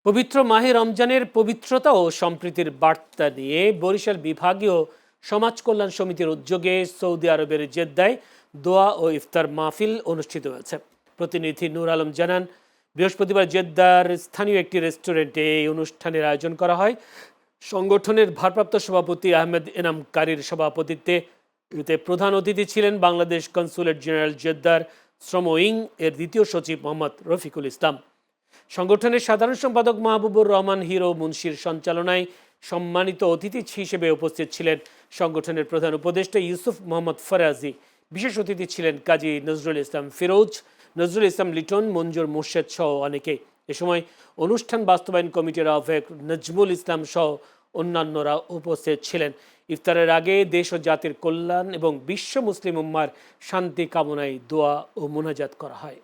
পবিত্র মাহে রমজানের পবিত্রতা ও সম্প্রীতির বার্তা নিয়ে বরিশাল বিভাগীয় সমাজ কল্যাণ সমিতির উদ্যোগে সৌদি আরবের জেদ্দায় দোয়া ও ইফতার মাহফিল অনুষ্ঠিত হয়েছে। প্রতিনিধি নূর আলম জানান, বৃহস্পতিবার জেদ্দার স্থানীয় একটি রেস্টুরেন্টে এই অনুষ্ঠানের আয়োজন করা হয়। সংগঠনের ভারপ্রাপ্ত সভাপতি আহমেদ এনাম কারীর সভাপতিত্বে এতে প্রধান অতিথি ছিলেন বাংলাদেশ কনসুলেট জেনারেল জেদ্দার শ্রম উইং এর দ্বিতীয় সচিব মোহাম্মদ রফিকুল ইসলাম। সংগঠনের সাধারণ সম্পাদক মাহবুবুর রহমান হিরো মুন্সির সঞ্চালনায় সম্মানিত অতিথি হিসেবে উপস্থিত ছিলেন সংগঠনের প্রধান উপদেষ্টা ইউসুফ মোহাম্মদ ফরাজি। বিশেষ অতিথি ছিলেন কাজী নজরুল ইসলাম ফিরোজ, নজরুল ইসলাম লিটন, মঞ্জুর মোর্শেদ সহ অনেকে। এ সময় অনুষ্ঠান বাস্তবায়ন কমিটির আহ্বায়ক নজমুল ইসলাম সহ অন্যান্যরা উপস্থিত ছিলেন। ইফতারের আগে দেশ ও জাতির কল্যাণ এবং বিশ্ব মুসলিম উম্মার শান্তি কামনায় দোয়া ও মোনাজাত করা হয়।